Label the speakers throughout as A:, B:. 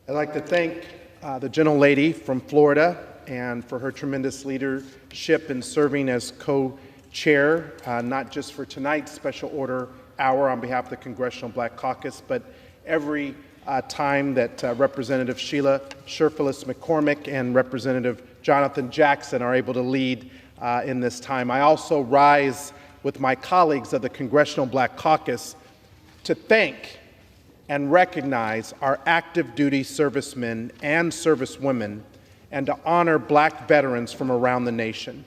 A: I'd like to thank the gentlelady from Florida and for her tremendous leadership in serving as co-chair, not just for tonight's special order hour on behalf of the Congressional Black Caucus, but every time that Representative Sheila Sherfilis McCormick and Representative Jonathan Jackson are able to lead in this time. I also rise with my colleagues of the Congressional Black Caucus to thank and recognize our active duty servicemen and servicewomen and to honor Black veterans from around the nation,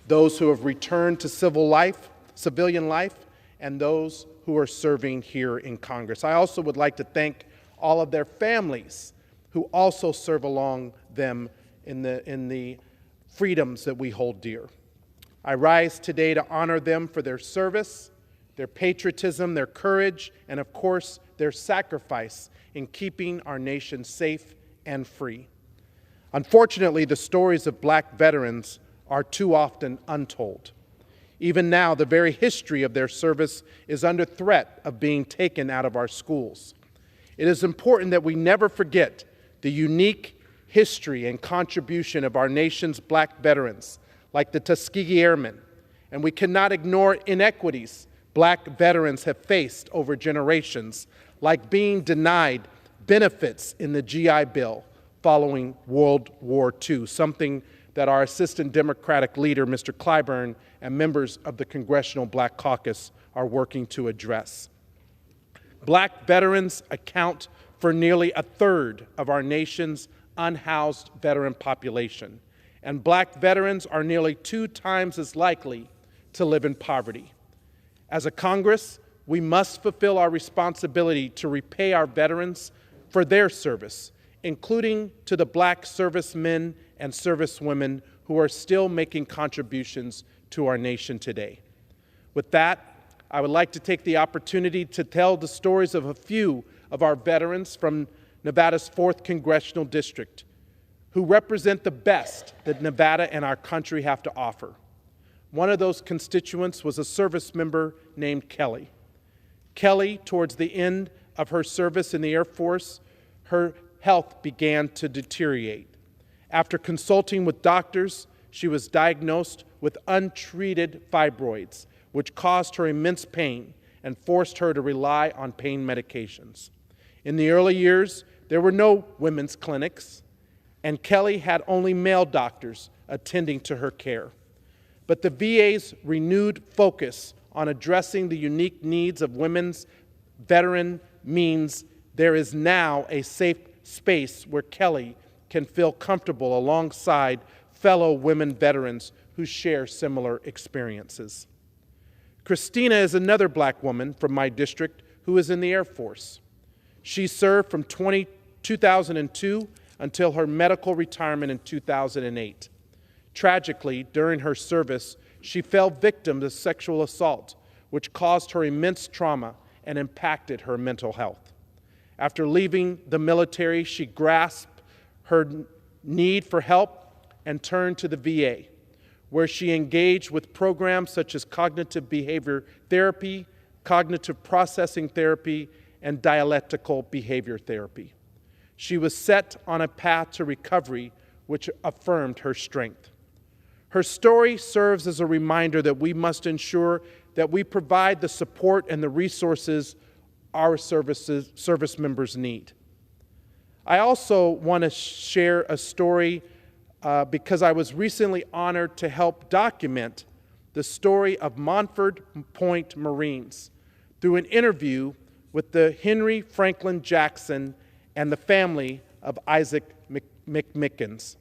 A: those who have returned to civilian life, and those who are serving here in Congress. I also would like to thank all of their families who also serve along them in the freedoms that we hold dear. I rise today to honor them for their service, their patriotism, their courage, and of course, their sacrifice in keeping our nation safe and free. Unfortunately, the stories of Black veterans are too often untold. Even now, the very history of their service is under threat of being taken out of our schools. It is important that we never forget the unique history and contribution of our nation's Black veterans, like the Tuskegee Airmen, and we cannot ignore inequities Black veterans have faced over generations, like being denied benefits in the GI Bill following World War II, something that our Assistant Democratic Leader, Mr. Clyburn, and members of the Congressional Black Caucus are working to address. Black veterans account for nearly a third of our nation's unhoused veteran population, and Black veterans are nearly 2 times as likely to live in poverty. As a Congress, we must fulfill our responsibility to repay our veterans for their service, including to the Black servicemen and servicewomen who are still making contributions to our nation today. With that, I would like to take the opportunity to tell the stories of a few of our veterans from Nevada's 4th Congressional District who represent the best that Nevada and our country have to offer. One of those constituents was a service member named Kelly. Kelly, towards the end of her service in the Air Force, her health began to deteriorate. After consulting with doctors, she was diagnosed with untreated fibroids, which caused her immense pain and forced her to rely on pain medications. In the early years, there were no women's clinics, and Kelly had only male doctors attending to her care. But the VA's renewed focus on addressing the unique needs of women's veteran means there is now a safe space where Kelly can feel comfortable alongside fellow women veterans who share similar experiences. Christina is another Black woman from my district who is in the Air Force. She served from 2002 until her medical retirement in 2008. Tragically, during her service, she fell victim to sexual assault, which caused her immense trauma and impacted her mental health. After leaving the military, she grasped her need for help and turned to the VA, where she engaged with programs such as cognitive behavior therapy, cognitive processing therapy, and dialectical behavior therapy. She was set on a path to recovery, which affirmed her strength. Her story serves as a reminder that we must ensure that we provide the support and the resources our service members need. I also want to share a story because I was recently honored to help document the story of Montford Point Marines through an interview with the Henry Franklin Jackson and the family of Isaac McMickens.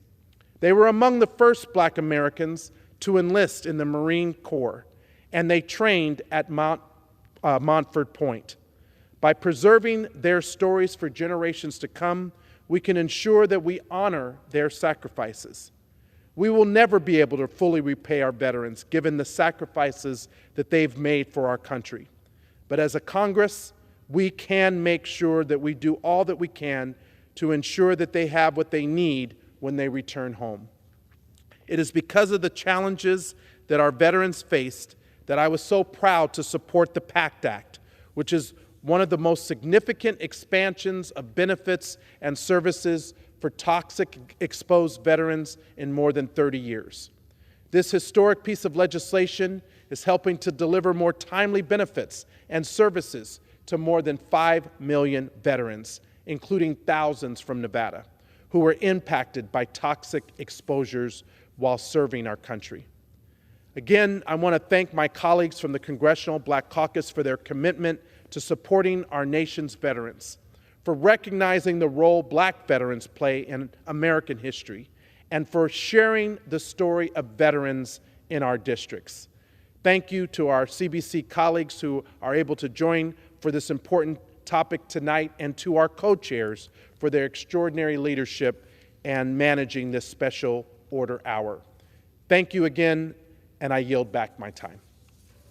A: They were among the first Black Americans to enlist in the Marine Corps, and they trained at Montford Point. By preserving their stories for generations to come, we can ensure that we honor their sacrifices. We will never be able to fully repay our veterans, given the sacrifices that they've made for our country. But as a Congress, we can make sure that we do all that we can to ensure that they have what they need when they return home. It is because of the challenges that our veterans faced that I was so proud to support the PACT Act, which is one of the most significant expansions of benefits and services for toxic exposed veterans in more than 30 years. This historic piece of legislation is helping to deliver more timely benefits and services to more than 5 million veterans, including thousands from Nevada, who were impacted by toxic exposures while serving our country. Again, I want to thank my colleagues from the Congressional Black Caucus for their commitment to supporting our nation's veterans, for recognizing the role Black veterans play in American history, and for sharing the story of veterans in our districts. Thank you to our CBC colleagues who are able to join for this important topic tonight, and to our co-chairs for their extraordinary leadership and managing this special order hour. Thank you again, and I yield back my time.